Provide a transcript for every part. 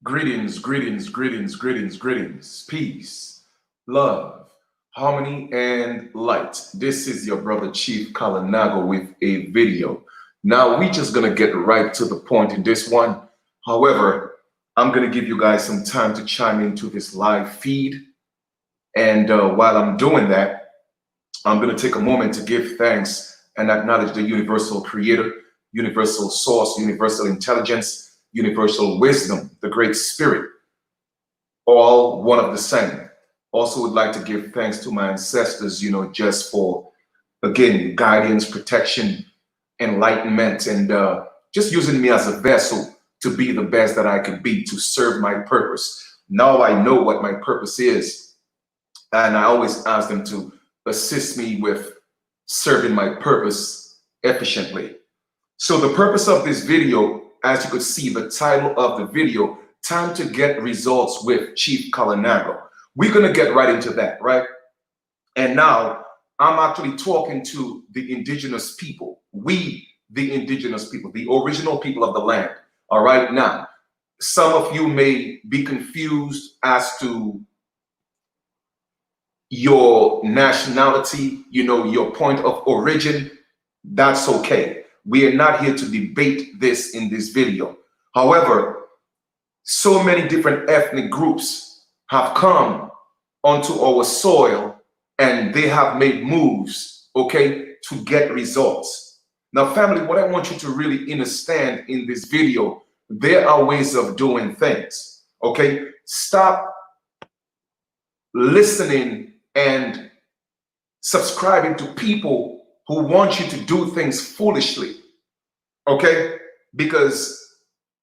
Greetings, greetings, greetings, greetings, greetings. Peace, love, harmony, and light. This is your brother Chief Kalanago with a video. Now, we just gonna get right to the point in this one. However, I'm gonna give you guys some time to chime into this live feed. And while I'm doing that, I'm gonna take a moment to give thanks and acknowledge the universal creator, universal source, universal intelligence, universal wisdom, the great spirit, all one of the same. Also would like to give thanks to my ancestors, just for, again, guidance, protection, enlightenment, and just using me as a vessel to be the best that I could be, to serve my purpose. Now I know what my purpose is, and I always ask them to assist me with serving my purpose efficiently. So the purpose of this video, as you could see, the title of the video, Time to Get Results with Chief Kalanago. We're going to get right into that, right? And now I'm actually talking to the indigenous people. We, the indigenous people, the original people of the land. All right. Now, some of you may be confused as to your nationality, your point of origin. That's okay. We are not here to debate this in this video. However, so many different ethnic groups have come onto our soil and they have made moves, okay, to get results. Now, family, what I want you to really understand in this video, there are ways of doing things, okay? Stop listening and subscribing to people who want you to do things foolishly, okay? Because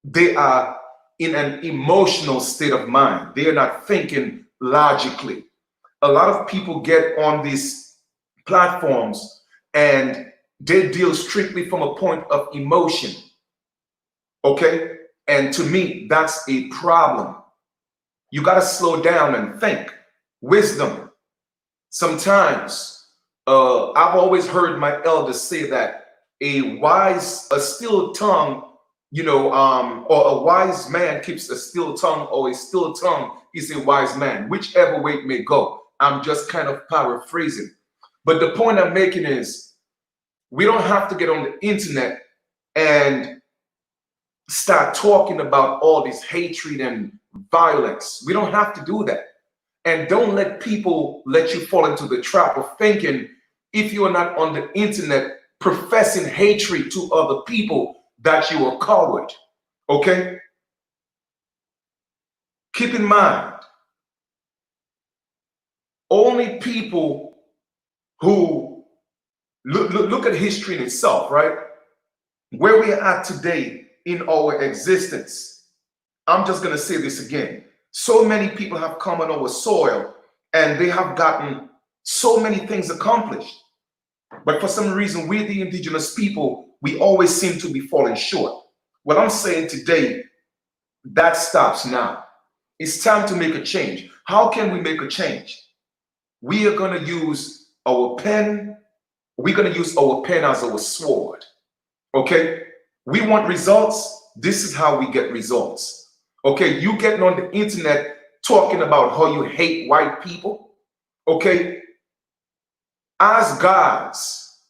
they are in an emotional state of mind. They are not thinking logically. A lot of people get on these platforms and they deal strictly from a point of emotion, okay? And to me, that's a problem. You got to slow down and think. Wisdom. Sometimes, I've always heard my elders say that a still tongue, or a wise man keeps a still tongue, or a still tongue is a wise man, whichever way it may go. I'm just kind of paraphrasing. But the point I'm making is we don't have to get on the internet and start talking about all this hatred and violence. We don't have to do that. And don't let people let you fall into the trap of thinking if you are not on the internet professing hatred to other people that you are a coward, okay? Keep in mind, only people who look at history in itself, right? Where we are at today in our existence. I'm just going to say this again. So many people have come on our soil and they have gotten so many things accomplished. But for some reason, we, the indigenous people, we always seem to be falling short. What I'm saying today, that stops now. It's time to make a change. How can we make a change? We are going to use our pen. We're going to use our pen as our sword. Okay? We want results. This is how we get results. Okay? You getting on the internet talking about how you hate white people. Okay? As gods,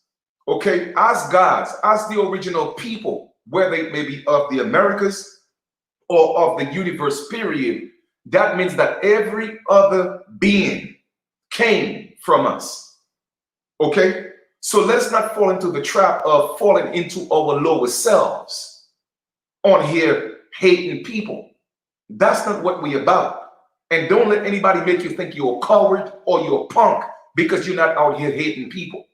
okay, as gods, as the original people, whether it may be of the Americas or of the universe, period, that means that every other being came from us, okay? So let's not fall into the trap of falling into our lower selves on here hating people. That's not what we're about. And don't let anybody make you think you're a coward or you're a punk because you're not out here hating people.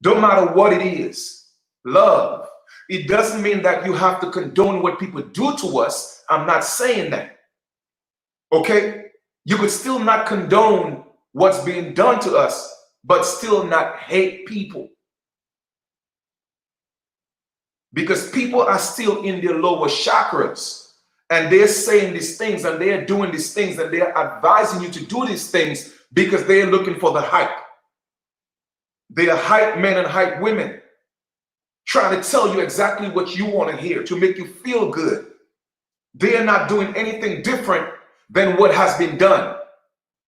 Don't matter what it is. Love. It doesn't mean that you have to condone what people do to us. I'm not saying that. Okay? You could still not condone what's being done to us, but still not hate people. Because people are still in their lower chakras. And they're saying these things and they're doing these things and they're advising you to do these things because they're looking for the hype. They are hype men and hype women trying to tell you exactly what you want to hear to make you feel good. They are not doing anything different than what has been done,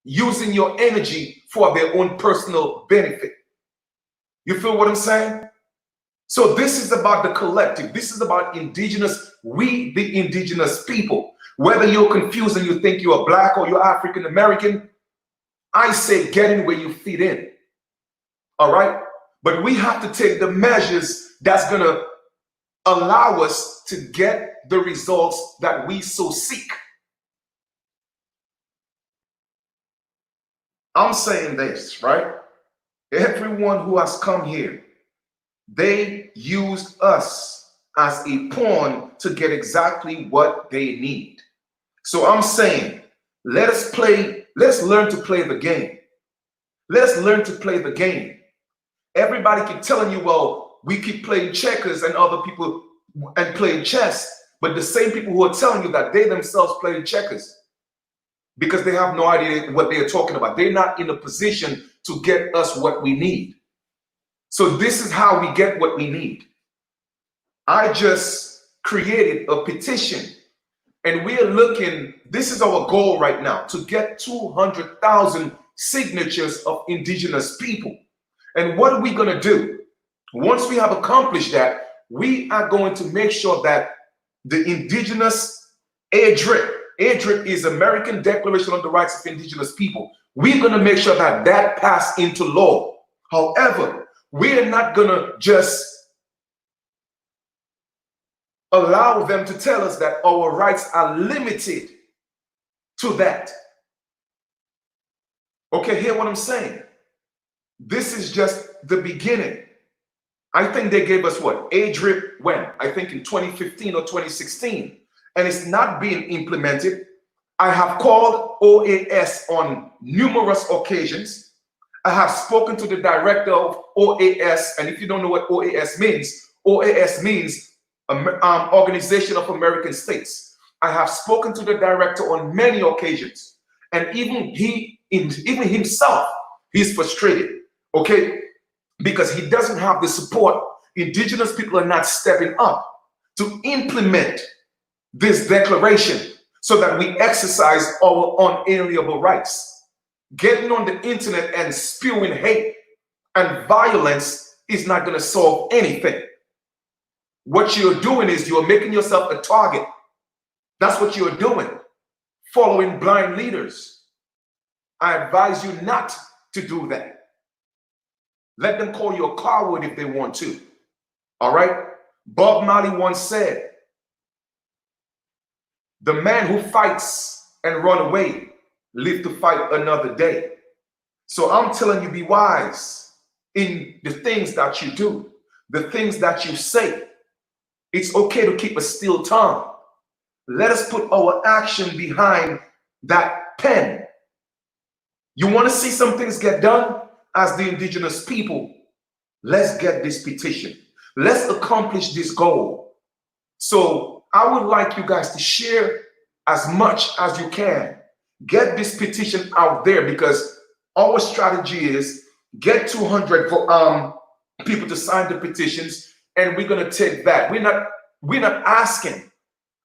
using your energy for their own personal benefit. You feel what I'm saying? So this is about the collective. This is about indigenous, we the indigenous people. Whether you're confused and you think you're black or you're African American, I say get in where you fit in. All right? But we have to take the measures that's going to allow us to get the results that we so seek. I'm saying this, right? Everyone who has come here, they used us as a pawn to get exactly what they need. So I'm saying, let's learn to play the game. Let's learn to play the game. Everybody keep telling you, well, we keep playing checkers and other people and playing chess, but the same people who are telling you that they themselves play checkers because they have no idea what they are talking about. They're not in a position to get us what we need. So this is how we get what we need. I just created a petition and we are looking, this is our goal right now, to get 200,000 signatures of indigenous people. And what are we going to do? Once we have accomplished that, we are going to make sure that the indigenous ADRIP is American Declaration on the Rights of Indigenous People. We're going to make sure that that passed into law. However, we're not going to just allow them to tell us that our rights are limited to that. Okay, hear what I'm saying? This is just the beginning. I think they gave us what? ADRIP when? I think in 2015 or 2016. And it's not being implemented. I have called OAS on numerous occasions. I have spoken to the director of OAS. And if you don't know what OAS means Organization of American States. I have spoken to the director on many occasions. And even himself, he's frustrated. Okay? Because he doesn't have the support. Indigenous people are not stepping up to implement this declaration so that we exercise our unalienable rights. Getting on the internet and spewing hate and violence is not going to solve anything. What you're doing is you're making yourself a target. That's what you're doing. Following blind leaders. I advise you not to do that. Let them call you a coward if they want to. All right? Bob Marley once said, the man who fights and run away live to fight another day. So I'm telling you, be wise in the things that you do, the things that you say. It's okay to keep a still tongue. Let us put our action behind that pen. You want to see some things get done? As the indigenous people, let's get this petition. Let's accomplish this goal. So I would like you guys to share as much as you can. Get this petition out there because our strategy is get 200 people to sign the petitions, and we're going to take that. We're not asking.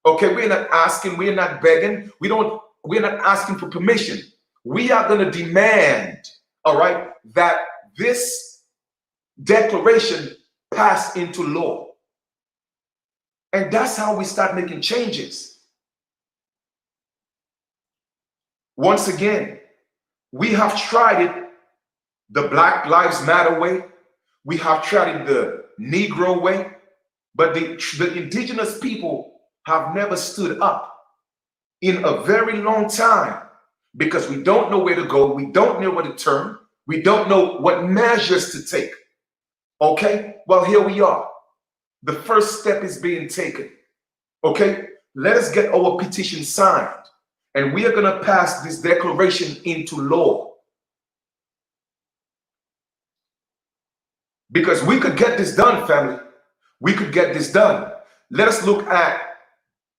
Okay, we're not asking, we're not begging. We're not asking for permission. We are going to demand, all right, that this declaration pass into law. And that's how we start making changes. Once again, we have tried it the Black Lives Matter way. We have tried it the Negro way. But the indigenous people have never stood up in a very long time because we don't know where to go. We don't know where to turn. We don't know what measures to take. Okay? Well, here we are. The first step is being taken. Okay? Let us get our petition signed. And we are going to pass this declaration into law. Because we could get this done, family. We could get this done. Let us look at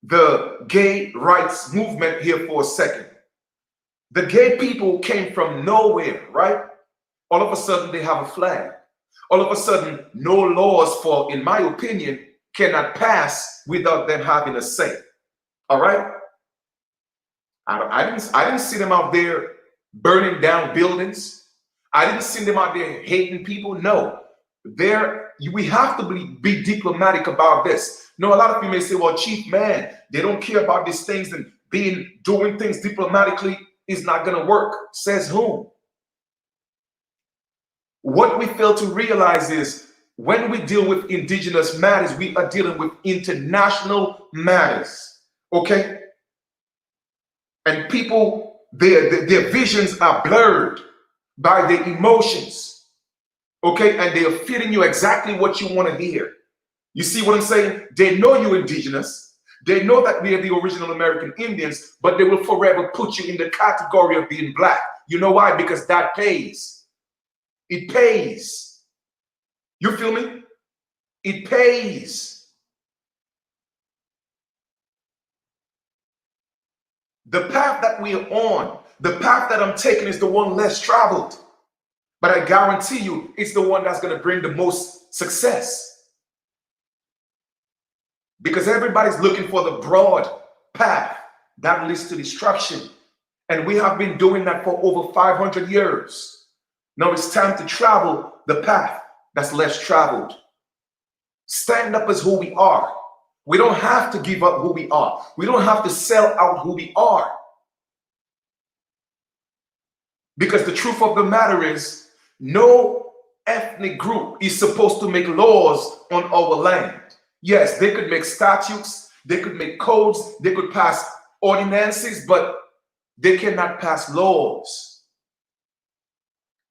the gay rights movement here for a second. The gay people came from nowhere, right? All of a sudden, they have a flag. All of a sudden, no laws for, in my opinion, cannot pass without them having a say. All right. I didn't see them out there burning down buildings. I didn't see them out there hating people. No, we have to be diplomatic about this. No, a lot of you may say, well, chief man, they don't care about these things, and doing things diplomatically is not going to work. Says whom? What we fail to realize is when we deal with indigenous matters, we are dealing with international matters. Okay? And people, their visions are blurred by their emotions. Okay? And they are feeding you exactly what you want to hear. You see what I'm saying? They know you're indigenous. They know that we are the original American Indians, but they will forever put you in the category of being black. You know why? Because that pays. It pays. You feel me? It pays. The path that we are on, the path that I'm taking is the one less traveled. But I guarantee you, it's the one that's going to bring the most success. Because everybody's looking for the broad path that leads to destruction. And we have been doing that for over 500 years. Now it's time to travel the path that's less traveled. Stand up as who we are. We don't have to give up who we are. We don't have to sell out who we are. Because the truth of the matter is, no ethnic group is supposed to make laws on our land. Yes, they could make statutes, they could make codes, they could pass ordinances, but they cannot pass laws.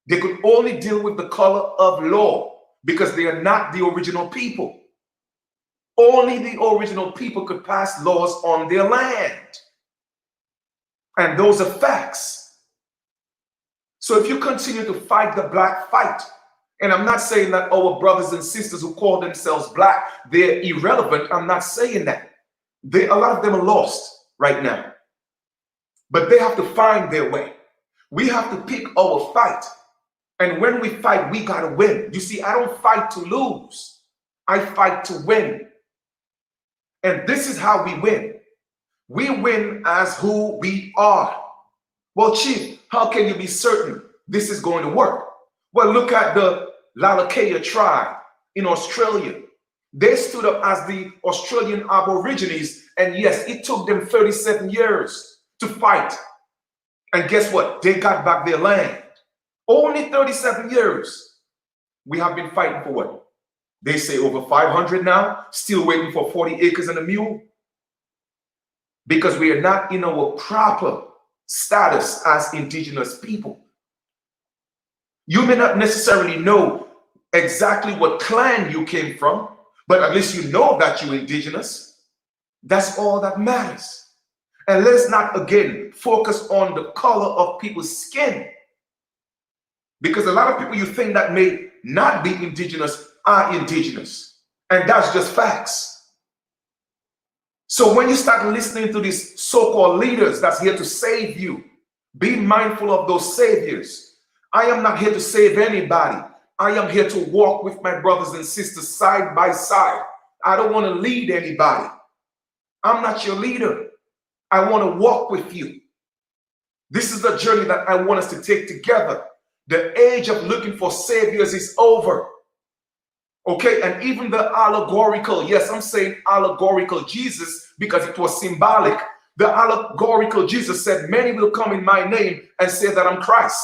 They could only deal with the color of law because they are not the original people. Only the original people could pass laws on their land. And those are facts. So if you continue to fight the black fight, and I'm not saying that our brothers and sisters who call themselves black, they're irrelevant. I'm not saying that. A lot of them are lost right now. But they have to find their way. We have to pick our fight. And when we fight, we got to win. You see, I don't fight to lose. I fight to win. And this is how we win. We win as who we are. Well, Chief, how can you be certain this is going to work? Well, look at the Lalakea tribe in Australia. They stood up as the Australian Aborigines, and yes, it took them 37 years to fight. And guess what? They got back their land. Only 37 years. We have been fighting for what? They say over 500 now, still waiting for 40 acres and a mule. Because we are not in our proper status as indigenous people. You may not necessarily know exactly what clan you came from, but at least you know that you're indigenous. That's all that matters. And let's not, again, focus on the color of people's skin. Because a lot of people you think that may not be indigenous are indigenous. And that's just facts. So when you start listening to these so-called leaders that's here to save you, be mindful of those saviors. I am not here to save anybody. I am here to walk with my brothers and sisters side by side. I don't want to lead anybody. I'm not your leader. I want to walk with you. This is the journey that I want us to take together. The age of looking for saviors is over. Okay, and even the allegorical, yes, I'm saying allegorical Jesus because it was symbolic. The allegorical Jesus said, many will come in my name and say that I'm Christ.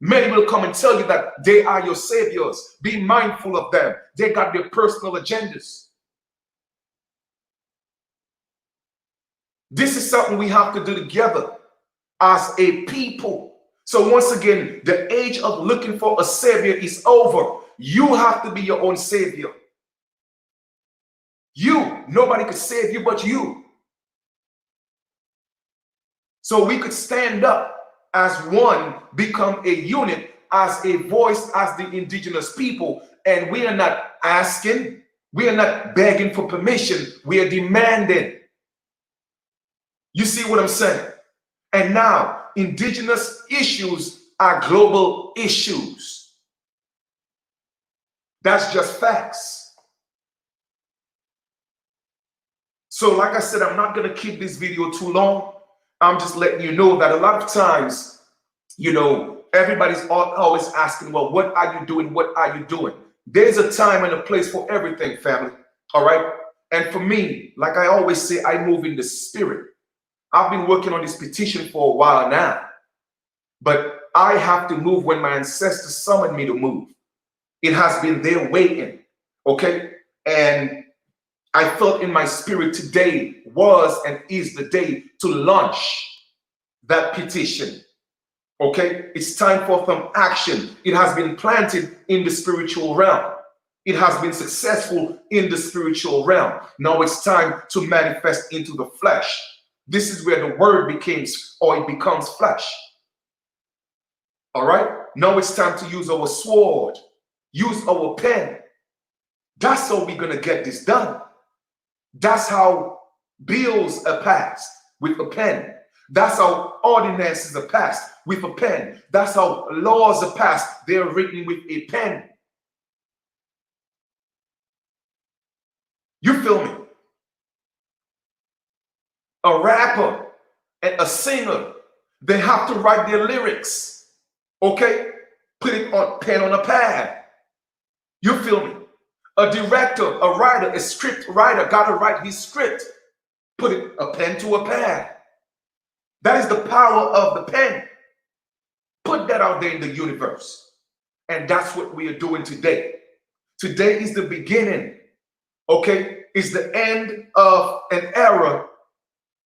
Many will come and tell you that they are your saviors. Be mindful of them. They got their personal agendas. This is something we have to do together as a people. So once again, the age of looking for a savior is over. You have to be your own savior. Nobody could save you but you. So we could stand up as one, become a unit, as a voice, as the indigenous people. And we are not asking, we are not begging for permission, we are demanding. You see what I'm saying? And now, indigenous issues are global issues. That's just facts. So like I said, I'm not going to keep this video too long. I'm just letting you know that a lot of times, you know, everybody's always asking, well, what are you doing? What are you doing? There's a time and a place for everything, family. All right. And for me, like I always say, I move in the spirit. I've been working on this petition for a while now, but I have to move when my ancestors summon me to move. It has been there waiting. Okay. And I felt in my spirit today was and is the day to launch that petition. Okay, it's time for some action. It has been planted in the spiritual realm. It has been successful in the spiritual realm. Now it's time to manifest into the flesh. This is where the word it becomes flesh. All right, now it's time to use our sword, use our pen. That's how we're going to get this done. That's how bills are passed, with a pen. That's how ordinances are passed, with a pen. That's how laws are passed. They're written with a pen. You feel me? A rapper and a singer, they have to write their lyrics. Okay? Put it on pen on a pad. You feel me? A director, a writer, a script writer got to write his script. Put it a pen to a pad. That is the power of the pen. Put that out there in the universe. And that's what we are doing today. Today is the beginning. Okay? It's the end of an era,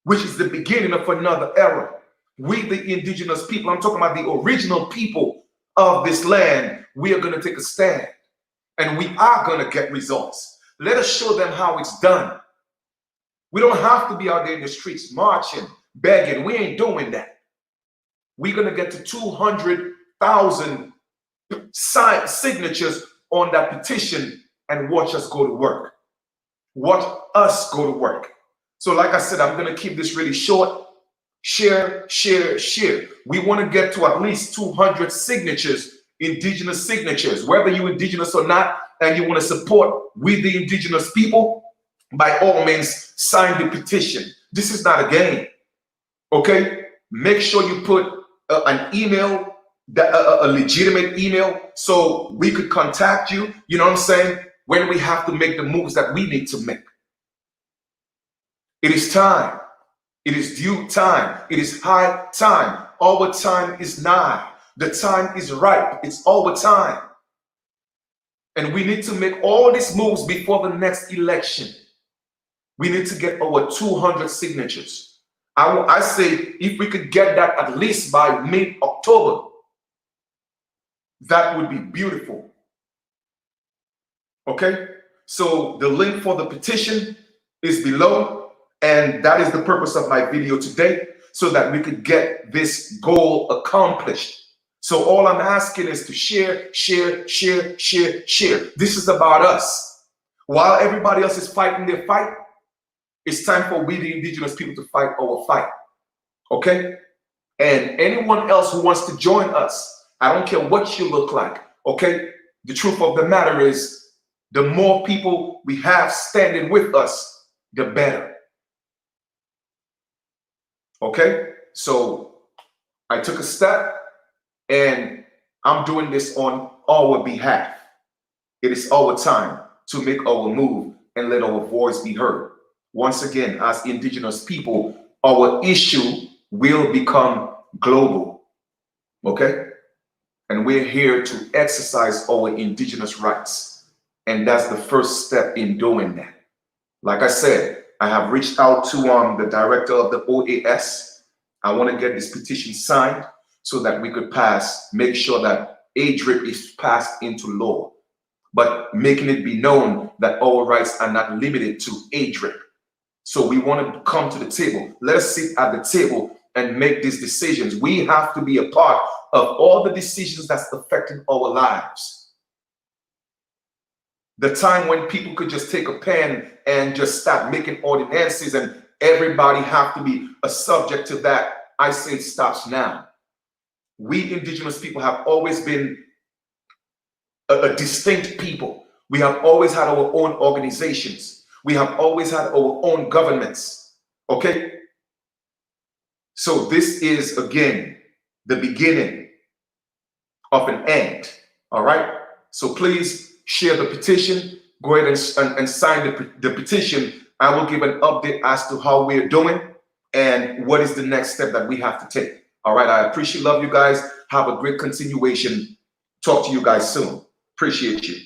which is the beginning of another era. We, the indigenous people, I'm talking about the original people of this land, we are going to take a stand. And we are going to get results. Let us show them how it's done. We don't have to be out there in the streets marching, begging. We ain't doing that. We're going to get to 200,000 signatures on that petition and watch us go to work. Watch us go to work. So like I said, I'm going to keep this really short. Share, share, share. We want to get to at least 200 signatures, indigenous signatures. Whether you're indigenous or not, and you want to support with the indigenous people, by all means, sign the petition. This is not a game. Okay? Make sure you put an email, a legitimate email, so we could contact you, you know what I'm saying, when we have to make the moves that we need to make. It is time. It is due time. It is high time. Our time is nigh. The time is ripe. It's our time. And we need to make all these moves before the next election. We need to get over 200 signatures. I say if we could get that at least by mid-October, that would be beautiful. Okay? So the link for the petition is below. And that is the purpose of my video today, so that we could get this goal accomplished. So all I'm asking is to share, share, share, share, share. This is about us. While everybody else is fighting their fight, it's time for we, the indigenous people, to fight our fight. Okay? And anyone else who wants to join us, I don't care what you look like. Okay? The truth of the matter is, the more people we have standing with us, the better. Okay, so I took a step and I'm doing this on our behalf. It is our time to make our move and let our voice be heard. Once again, as indigenous people, our issue will become global. Okay, and we're here to exercise our indigenous rights. And that's the first step in doing that. Like I said, I have reached out to the director of the OAS. I want to get this petition signed so that we could make sure that age rape is passed into law, but making it be known that our rights are not limited to age rape. So we want to come to the table. Let us sit at the table and make these decisions. We have to be a part of all the decisions that's affecting our lives. The time when people could just take a pen and just start making ordinances and everybody have to be a subject to that, I say it stops now. We indigenous people have always been a distinct people. We have always had our own organizations. We have always had our own governments. Okay? So this is, again, the beginning of an end. All right? So please share the petition. Go ahead and sign the petition. I will give an update as to how we're doing and what is the next step that we have to take. All right? I love you guys. Have a great continuation. Talk to you guys soon. Appreciate you.